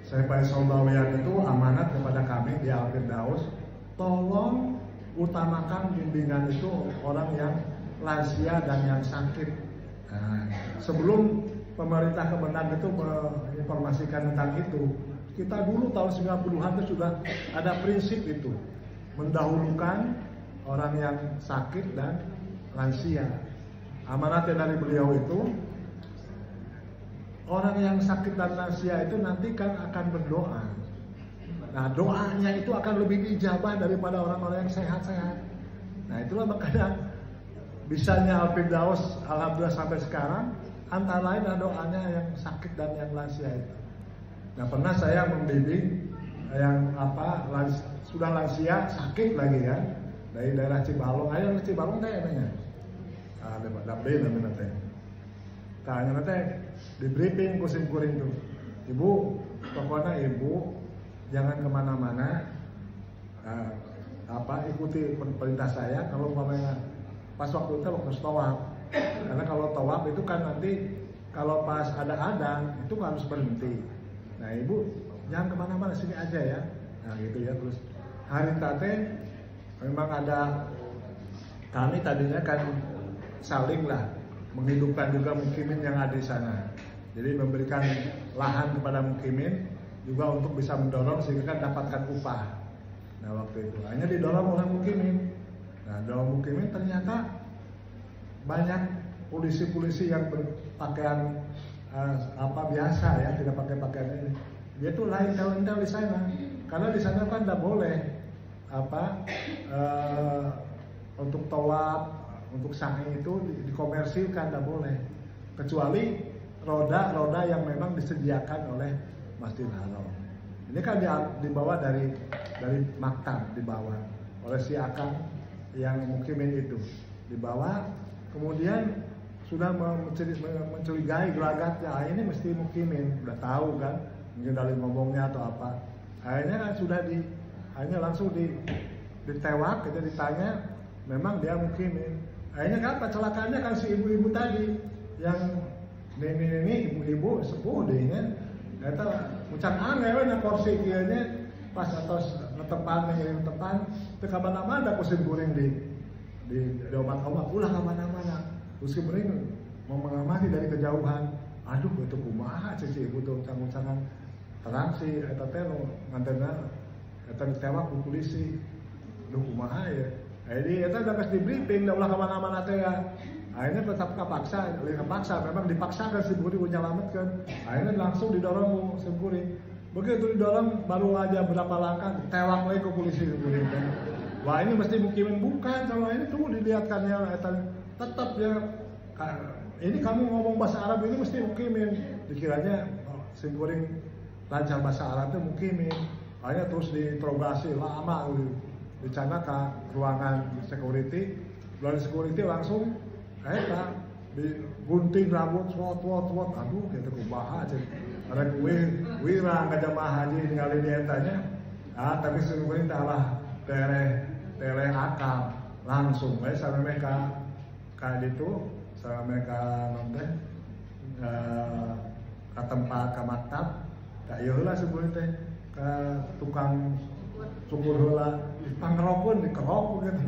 Syekh Faisal Bawean itu amanat kepada kami di Al-Firdaus, tolong utamakan bimbingan itu orang yang lansia dan yang sakit. Nah, sebelum pemerintah Kemenang itu menginformasikan tentang itu, kita dulu tahun 90-an itu sudah ada prinsip itu, mendahulukan orang yang sakit dan lansia. Amanatnya dari beliau itu, orang yang sakit dan lansia itu nanti kan akan berdoa. Nah, doanya itu akan lebih dijabah daripada orang-orang yang sehat-sehat. Nah, itulah makanya bisanya Al-Firdaus alhamdulillah sampai sekarang, antara lain ada doanya yang sakit dan yang lansia itu. Nah, pernah saya membimbing yang sudah lansia, sakit lagi ya, dari daerah Cibalong. Ayo Cibalong teh namanya. Dapat namanya teh. Tanya teh di briefing kusim kuring tuh, ibu, pokoknya ibu jangan kemana-mana, ikuti perintah saya. Kalau umpamanya pas waktu tawaf, karena kalau tawaf itu kan nanti kalau pas ada adhan itu harus berhenti. Nah ibu jangan kemana-mana, sini aja ya. Nah gitu ya. Terus hari tate memang ada, kami tadinya kan saling lah menghidupkan juga mukimin yang ada di sana. Jadi memberikan lahan kepada mukimin juga untuk bisa mendorong sehingga kan dapatkan upah. Nah waktu itu hanya didorong oleh mukimin. Nah dorong mukimin ternyata banyak polisi-polisi yang berpakaian biasa ya, tidak pakai pakaian ini. Dia tuh lain intel di sana. Karena di sana kan tidak boleh untuk tawaf, untuk sa'i itu dikomersilkan, tidak boleh, kecuali roda-roda yang memang disediakan oleh Masjidil Haram. Ini kan dibawa dari maktab, dibawa oleh si akang yang mukimin itu, dibawa, kemudian sudah mencurigai gelagatnya, ini mesti mukimin, udah tahu kan, mungkin dari ngomongnya atau apa. Akhirnya kan akhirnya langsung ditewak, kita ditanya, memang dia mukimin. Akhirnya apa celakaannya kan si ibu-ibu tadi yang ini ibu-ibu sepuh dehnya, kata ucap aneh na kursi kieunya pas atas netepan ngirim tepan teu ka mana-mana kursi guring di omat-omat ulah ka mana-mana. Kursi guring mau mengamati dari kejauhan. Aduh itu kumaha cici ibu tuh ucap-ucapan terang si eta teh nu ngantena eta ditewak ku polisi. Duh kumaha ya. Jadi itu udah pas di briefing, udah ulah kemana-mana teh ya. Akhirnya tetap kepaksa, memang dipaksakan si Buri menyelamatkan. Akhirnya langsung didorong si Buri. Begitu didorong, baru aja berapa langkah, tewak lagi ke polisi si Buri. Wah ini mesti mukimin, bukan, kalau ini tuh dilihatkannya, tetap ya. Ini kamu ngomong bahasa Arab ini mesti mukimin. Dikiranya si Buri lancar bahasa Arab itu mukimin. Akhirnya terus diinterogasi lama dicana ke ruangan security, dari security langsung digunting rambut, swot, aduh kita kumaha aja, ada wirang ke jamaah haji ninggalin dia tanya, tapi security lah tereh akal, langsung we sampai ka ditu sampai ka nonton ka tempat ka maktab da ieu heula sebelum teh ka tukang cukur heula pangkerokeun dikerok gitu.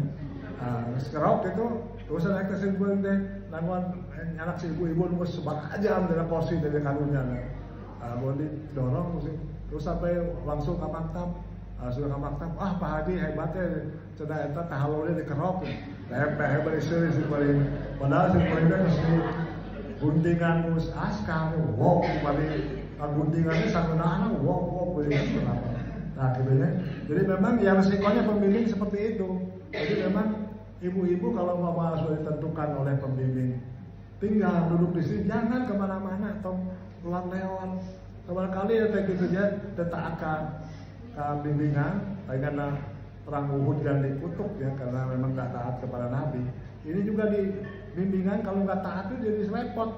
Geus kerok gitu terus naik ke simpulin teh nangguan anak si ibu-ibu nunggu sebakajam dalam kursi dari kanunya. Boleh dorong terus sampai langsung ke maktab. Sudah ke maktab, Pak Haji hebatnya, cenah eta tahalulnya dikerok. Hebat beriseureus simpulin. Padahal simpulin teh guntingan mus askal, wow, balik guntingannya sangeunana, wow, beriseureus kenapa? Nah, gitu ya. Jadi memang yang resikonya pembimbing seperti itu. Jadi memang ibu-ibu kalau mama sudah ditentukan oleh pembimbing, tinggal duduk di sini, jangan kemana-mana atau leon. Barangkali ya kayak gitu aja, tetap akan bimbingan, karena perang Uhud dan dikutuk ya karena memang nggak taat kepada Nabi. Ini juga di bimbingan kalau nggak taat itu jadi repot.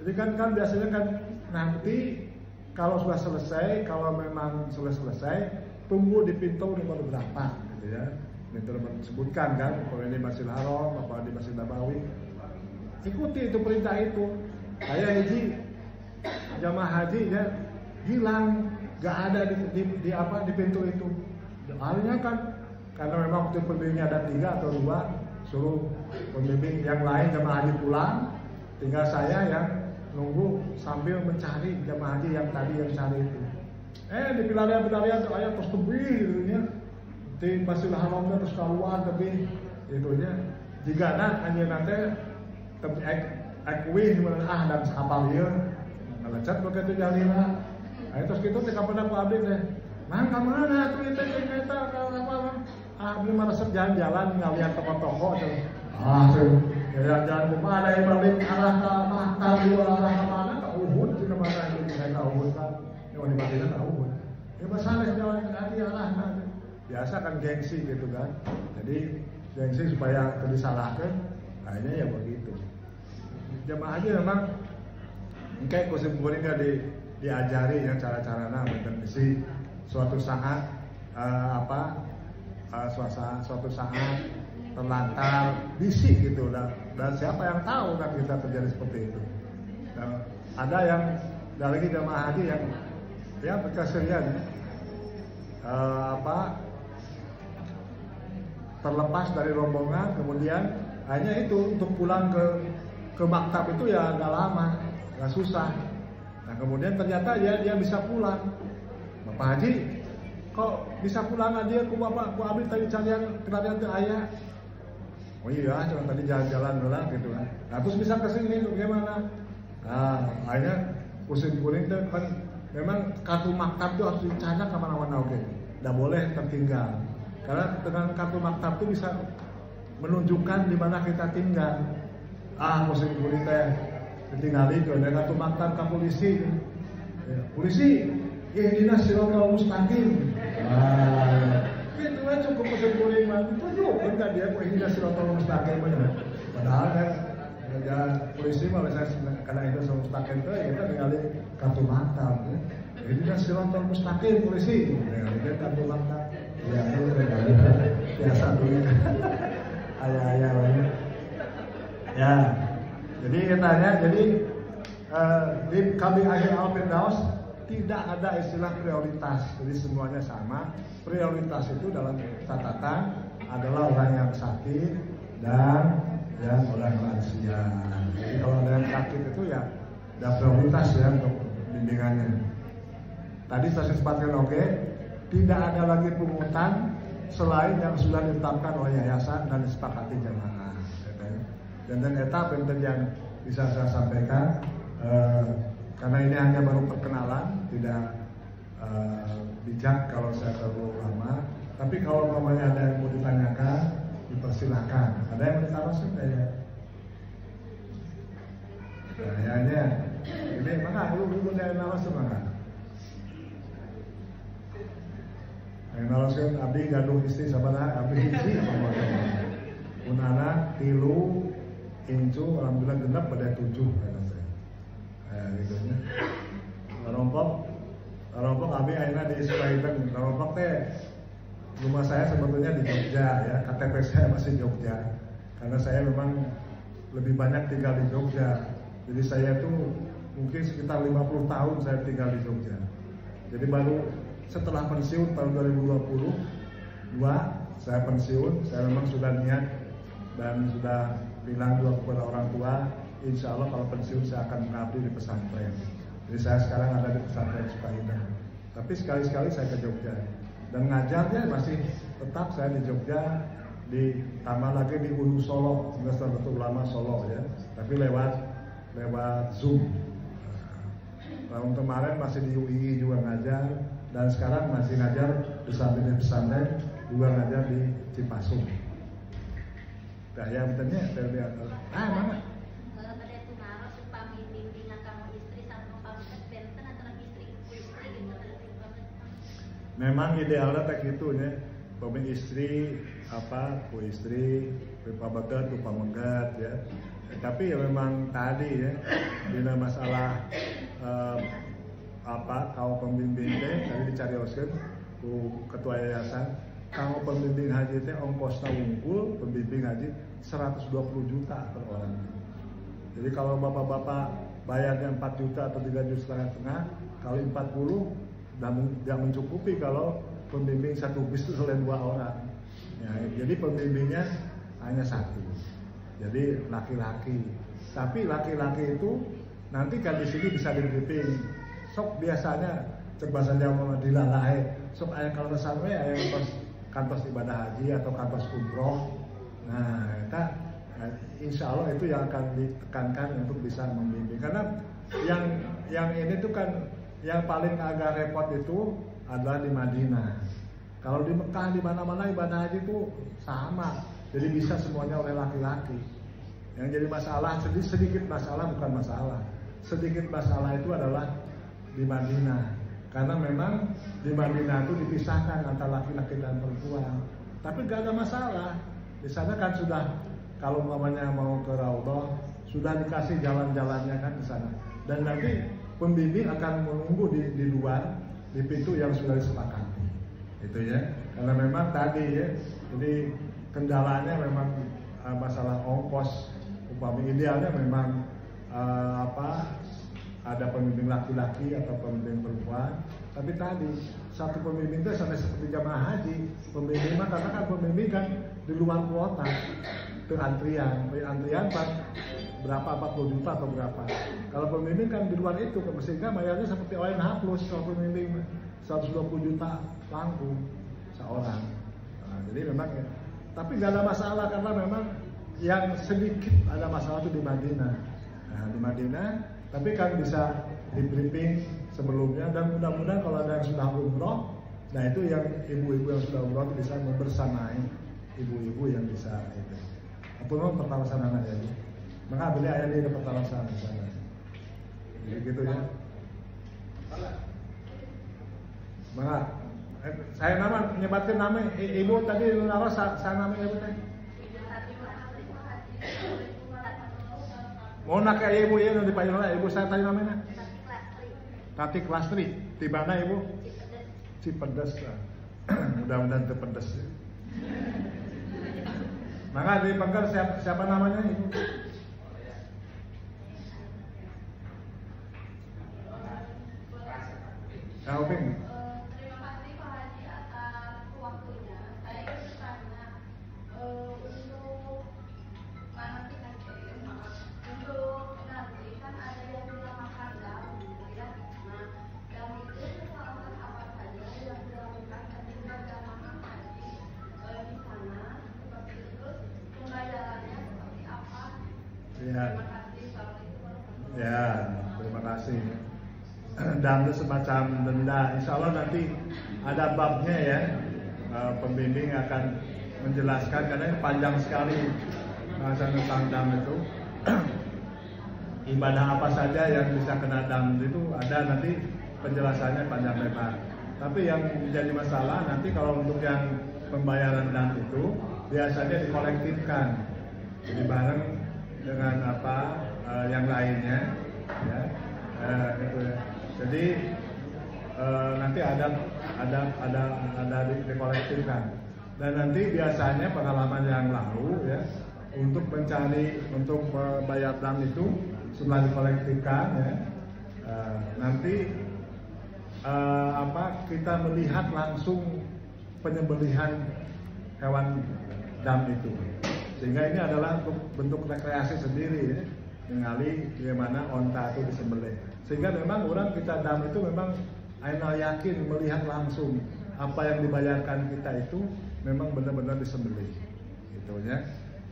Jadi kan biasanya kan nanti kalau sudah selesai, kalau memang sudah selesai, tunggu di pintu nomor berapa, gitu ya. Itu disebutkan kan, kalau ini Masjidil Haram, apa di Masjid Nabawi, ikuti itu perintah itu. Saya haji, jamaah haji ya hilang, gak ada di pintu itu. Halnya kan, karena memang waktu pembimbingnya ada 3 atau 2, suruh pembimbing yang lain jamaah haji pulang, tinggal saya yang nunggu sambil mencari jamaah haji yang tadi yang cari itu. Di pilarian tuh ayah terus tebih gitu ya. Di Masjidil Haramnya terus keluar tebih gitu ya. Jika hanya nanti ekwi dimana dan kapal dia ngelecet begitu jalina. Terus gitu ketika pernah Pak Abdi deh. Nah kemana tuh itu kita apa? Abdi merasa jalan-jalan ngeliat toko-toko tuh. Jalan-jalan kemana yang balik arah ke Maktab dua arah kemana ke Uhud sih kemana itu kita Uhud kan? Yang di Madinah ke Uhud. Ya masalah jalan ke arah mana? Biasa kan gengsi gitu kan. Jadi gengsi supaya disalahkan, akhirnya ya begitu. Jamaah aja memang kayak kusim kuring gak diajari ya cara-caranya berkondisi suatu saat suatu saat terlantar bisik gitu dan siapa yang tahu kan kita terjadi seperti itu. Dan ada yang ada lagi jamaah haji yang ya berkeserian terlepas dari rombongan, kemudian hanya itu untuk pulang ke maktab itu ya agak lama, agak susah. Nah kemudian ternyata dia bisa pulang. Bapak Haji, kok bisa pulang aja? Ku bapak, ku Abi tadi carian kendaraan ke ayah. Oh iya, cuma tadi jalan-jalan dulu gitu kan. Nah terus bisa kesini bagaimana? Nah akhirnya pusing kuning itu kan memang kartu maktab itu harus dicacak kemana-mana oke. Tidak boleh tertinggal. Karena dengan kartu maktab itu bisa menunjukkan di mana kita tinggal. Pusing kuning teh ditinggali itu ada kartu maktab ke polisi. Ya, polisi, ihdinas siratal mustaqim. Itu aja cukup pusing kuning mah. Tunjukkan kan dia ihdinas siratal mustaqim aja. Padahal kan ya polisi mah biasanya karena itu siratal mustaqim itu kita tinggali kartu maktab. Ihdinas siratal mustaqim polisi. Ya, kartu maktab. Ya, itu biasa dulu. Ayah ya, jadi katanya, di kami akhir Al-Firdaus tidak ada istilah prioritas, jadi semuanya sama. Prioritas itu dalam catatan adalah orang yang sakit dan yang orang lansia. Jadi kalau ada yang sakit itu ya ada prioritas ya untuk bimbingannya. Tadi saya sepatkan oke. Tidak ada lagi pungutan selain yang sudah ditetapkan oleh yayasan dan disepakati jamaah. Dan etap yang bisa saya sampaikan karena ini hanya baru perkenalan, tidak bijak kalau saya terlalu lama. Tapi kalau namanya ada yang mau ditanyakan, dipersilahkan. Ada yang mau ditaruhkan ya? Kayaknya ini mana lu punya narasum mana? Yang narasum abdi gaduh istri sama abdi istri sama pun anak tilu incu alhamdulillah genap pada 7 kata saya. Gitu nya. Rompok abi akhirnya di Sulaiman rompok teh rumah saya sebetulnya di Jogja ya, KTP saya masih Jogja. Karena saya memang lebih banyak tinggal di Jogja. Jadi saya tuh mungkin sekitar 50 tahun saya tinggal di Jogja. Jadi baru setelah pensiun tahun 2022 saya pensiun, saya memang sudah niat dan sudah bilang juga kepada orang tua, insya Allah kalau pensiun saya akan mengabdi di pesantren. Jadi saya sekarang ada di pesantren Sukaindah. Tapi sekali-sekali saya ke Jogja dan ngajarnya masih tetap saya di Jogja, ditambah lagi di UU Solo, Universitas Ulama Solo ya, tapi lewat Zoom. Tahun kemarin masih di UI juga ngajar, dan sekarang masih ngajar di pesantren juga ngajar di Cipasung. Nah ya betulnya dari mana? Memang idealnya kayak gitu ya, pemimpin istri ku istri, pabagat, pamegat ya. Tapi ya memang tadi ya, bila masalah kau pembimbing tadi dicari Oscar, ketua yayasan, kau pembimbing haji teh ongkosnya unggul, pembimbing haji 120 juta per orang. Jadi kalau bapak-bapak bayarnya 4 juta atau 3,5 juta kali 40 tidak mencukupi kalau pembimbing satu bis itu oleh 2 orang. Ya, jadi pembimbingnya hanya 1. Jadi laki-laki. Tapi laki-laki itu nanti kan di sini bisa dibriefing. Sok biasanya bahasa Jawa dilalai. Sok aya kalau sampai aya kantos ibadah haji atau kantos umroh. Nah, kita insya Allah itu yang akan ditekankan untuk bisa membimbing. Karena yang ini tuh kan yang paling agak repot itu adalah di Madinah. Kalau di Mekah di mana-mana ibadah haji itu sama, jadi bisa semuanya oleh laki-laki. Yang jadi masalah sedikit masalah bukan masalah. Sedikit masalah itu adalah di Madinah. Karena memang di Madinah itu dipisahkan antara laki-laki dan perempuan. Tapi gak ada masalah. Di sana kan sudah kalau mamanya mau ke Raudhah sudah dikasih jalan-jalannya kan di sana. Dan nanti pembimbing akan menunggu di luar di pintu yang sudah disepakati, itu ya. Karena memang tadi ya, jadi kendalanya memang masalah ongkos. Upami idealnya memang ada pembimbing laki-laki atau pembimbing perempuan. Tapi tadi satu pembimbing itu sampai seperti jamaah haji. Pembimbing mah karena kan pembimbing kan di luar kuota, itu antrian berapa 40 juta atau berapa. Kalau pembimbing kan di luar itu, sehingga bayarnya seperti ONH plus. Kalau pembimbing 120 juta langsung seorang. Nah, jadi memang ya. Tapi nggak ada masalah karena memang yang sedikit ada masalah itu di Madinah. Nah, di Madinah, tapi kan bisa di briefing sebelumnya dan mudah-mudahan kalau ada yang sudah umroh, nah itu yang ibu-ibu yang sudah umroh bisa membersamai ibu-ibu yang bisa itu. Apa mau pertama sana aja ya. Maka beli ayah dia dapat alasan di sana. Jadi gitu ya. Maka saya nama nyebatin nama ibu tadi naruh saya nama ibu tadi. Mau nak kayak ibu ya nanti Pak Yola, ibu saya tadi namanya. Tati Klastri. Di mana ibu? Cipedes. Mudah-mudahan terpedes. Maka di Pengker siapa namanya ibu? Uping. Terima kasih Pak Haji atas waktunya. Saya ingin bertanya untuk nanti kan ada yang dinamakan dam, ya. Nah, dam itu kesalahan apa saja yang dilakukan ketika jamaah haji di sana seperti itu, pembayarannya seperti apa? Ya. Terima kasih. Assalamualaikum. Ya, terima kasih. Dan semacam denda, insya Allah nanti ada babnya ya. Pembimbing akan menjelaskan karena ini panjang sekali bahasan tentang dam itu. Ibadah apa saja yang bisa kena dam itu ada nanti penjelasannya panjang lebar. Tapi yang menjadi masalah nanti kalau untuk yang pembayaran dam itu biasanya dikolektifkan, jadi bareng dengan yang lainnya, ya. Gitu ya. Jadi nanti ada dikolektifkan. Dan nanti biasanya pengalaman yang lalu ya untuk membayar dam itu setelah dikolektifkan ya nanti kita melihat langsung penyembelihan hewan dam itu, sehingga ini adalah untuk bentuk rekreasi sendiri ya, mengali bagaimana onta itu disembelih, sehingga memang orang kita dam itu memang Aina yakin melihat langsung apa yang dibayarkan kita itu memang benar-benar disembelih gitu ya.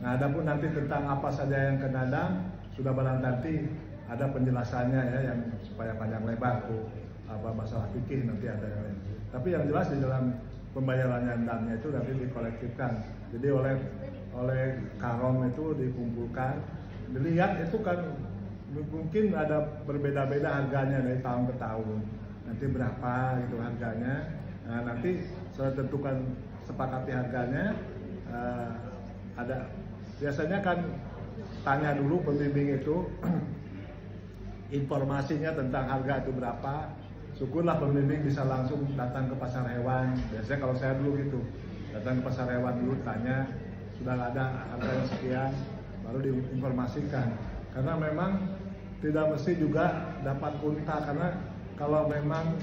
Nah, adapun nanti tentang apa saja yang kena dam sudah barang nanti ada penjelasannya ya, yang supaya panjang lebar tuh apa masalah fikih nanti ada yang lain. Tapi yang jelas di dalam pembayarannya damnya itu nanti dikolektifkan. Jadi oleh karom itu dikumpulkan, dilihat itu kan mungkin ada berbeda-beda harganya dari tahun ke tahun. Nanti berapa gitu harganya. Nah, nanti saya tentukan sepakati harganya. Ada biasanya kan tanya dulu pembimbing itu informasinya tentang harga itu berapa. Syukurlah pembimbing bisa langsung datang ke pasar hewan. Biasanya kalau saya dulu gitu, datang ke pasar hewan dulu tanya sudah ada harga sekian, baru diinformasikan. Karena memang tidak mesti juga dapat unta, karena kalau memang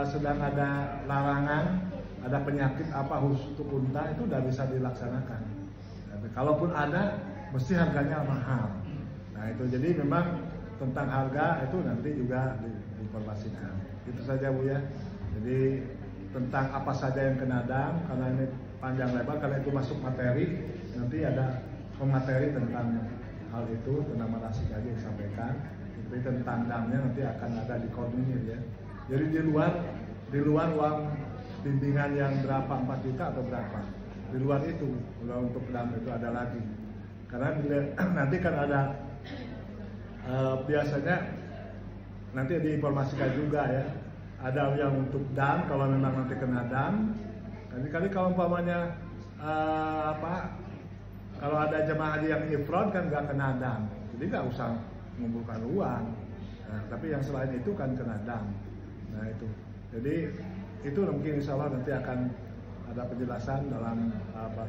sedang ada larangan, ada penyakit apa khusus untuk unta itu udah bisa dilaksanakan. Tapi kalaupun ada, mesti harganya mahal. Nah itu jadi memang tentang harga itu nanti juga diinformasikan. Itu saja Bu ya. Jadi tentang apa saja yang kena dam, karena ini panjang lebar, karena itu masuk materi, nanti ada pemateri tentang hal itu, tentang manasik aja disampaikan. Jadi tentang damnya nanti akan ada di koordinir ya. Jadi di luar uang bimbingan yang berapa 4 juta atau berapa, di luar itu kalau untuk dam itu ada lagi. Karena nanti kan ada biasanya nanti diinformasikan juga ya, ada yang untuk dam kalau memang nanti kena dam. Kali-kali kalau umpamanya kalau ada jemaah haji yang ifrad kan nggak kena dam, jadi nggak usah mengumpulkan uang. Nah, tapi yang selain itu kan kena dam. Nah itu, jadi itu mungkin insya Allah nanti akan ada penjelasan dalam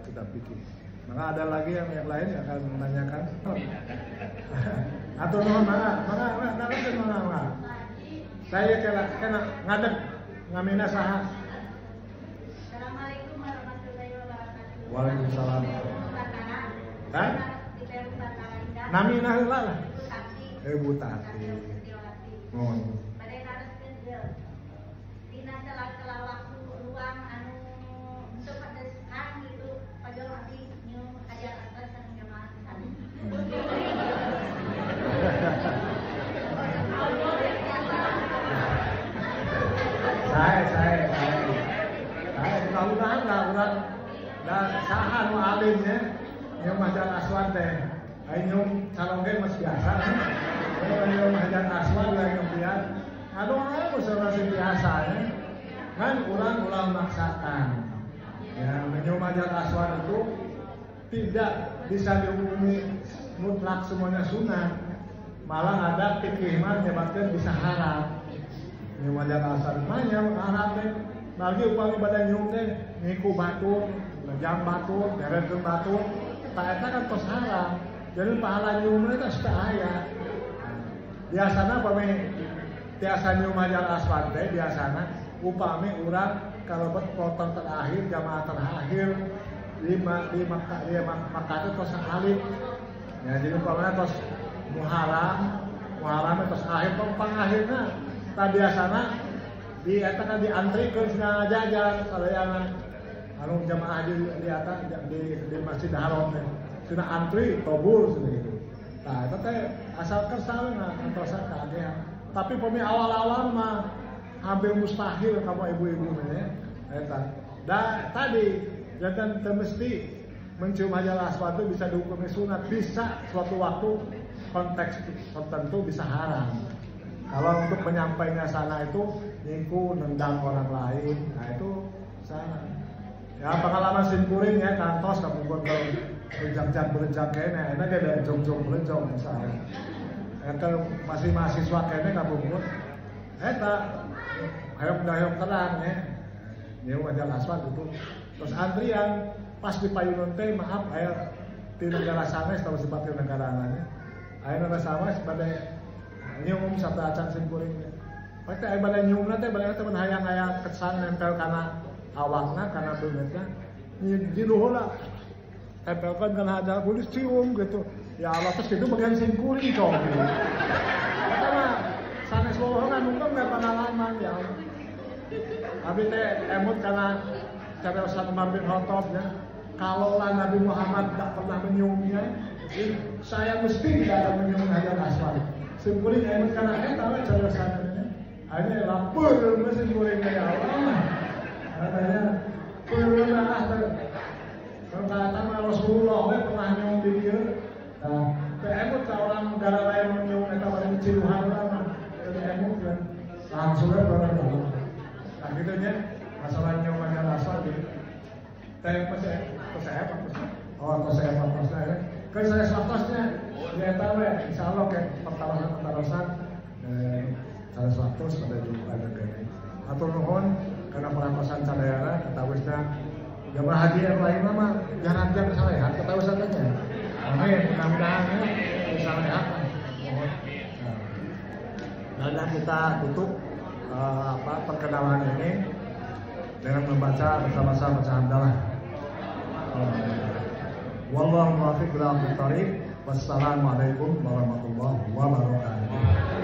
kitab fikih. Maka ada lagi yang lain yang akan menanyakan. Atau mana? Saya kena ngadeg ngamina saha. Assalamualaikum warahmatullahi wabarakatuh. Waalaikumsalam. Kan? Namina heula lah. Bu Tati. Mohon. Dina celah-celah waktu luang anu untuk pada sekarang gitu, pada waktu new ajar atas yang jamaah sana. Saya mudah-mudahan lah urang dan saha nu alim ya, yang Hajar Aswad teh. Ayeuna calongge mas biasa. Kalau Hajar Aswad lain kemudian aduh masih biasa ya. Kan ulang maksakan. Ya, menyum Hajar Aswad itu tidak bisa dihukumi mutlak semuanya sunat. Malah ada fikih mah menyebabkan bisa haram. Nyum Hajar Aswad mah yang haram teh. Lagi upami badan nyum teh ngiku batur, ngejam batur, ngerekeun batur, tak eta kan tos haram. Jadi pahala nyum teh suka aya. Biasana upami tiasa nyum Hajar Aswad teh biasana upami urang kalau potong terakhir jamaah terakhir di Makkah itu tos alif. Ya jadi upamanya tos Muharram tos akhir tong akhirna ta biasana di eta kan diantrikeun cenah jajan salayana anu jamaah di atas di Masjid Haram teh cenah antri tobur gitu. Nah eta teh asal kersana antosan kagean. Tapi pemi awal-awal mah hampir mustahil kamu ibu-ibu ya. Eta. Da tadi jangan mesti mencium Hajar Aswad itu bisa dihukumi sunat, bisa suatu waktu konteks tertentu bisa haram. Kalau untuk menyampainya sana itu niku nendang orang lain, nah itu sana. Ya pengalaman simkuring ya kantos kamu kalau berjam-jam kene, enak ada jong-jong berjong misalnya. Eta masih mahasiswa kene kamu eta hayok terang ya. Nyewa jalan aspal itu. Terus antrian pas di payunan teh maaf aya di negara sanes tahu seperti negara lainnya. Aya negara sanes pada nyium satu acan simkuring. Pasti aya pada nyiumna teh bade teh hayang aya kesan nempel kana awakna kana beungeutna. Di luhur lah tempelkan kana ada kulis cium gitu. Ya Allah terus itu bagian simkuring cong. Eta mah sanes bohongan mungkin nggak pengalaman ya. Abi teh emut karena cara Ustaz Umar bin Khattab ya. Kalaulah Nabi Muhammad tidak pernah menyiumnya, saya mesti tidak akan menyium hajar aswad. Simkuring emut karena eta we cara Ustaz-nya. Akhirnya lapor mesin simkuringnya ya Allah. Katanya pernah kalau kata Rasulullah we pernah nyium di dieu. Nah, emut ka orang negara lain menyium eta bareng ciuhan lah. Emut kan langsung orang akhirnya masalah nyawa asal di saya kan saya statusnya dia tahu ya insya Allah kayak pertaruhan saya status pada ada kayak atau nuhun karena perampasan sadayana ketawisna jamaah haji yang lain mah jangan kesalehan ketawisan aja amin mudah-mudahan bisa sehat. Nah kita tutup perkenalan ini dengan membaca bersama-sama bacaan hamdalah. Wallahu muwaffiq ila aqwamit thoriq. Wassalamualaikum warahmatullahi wabarakatuh.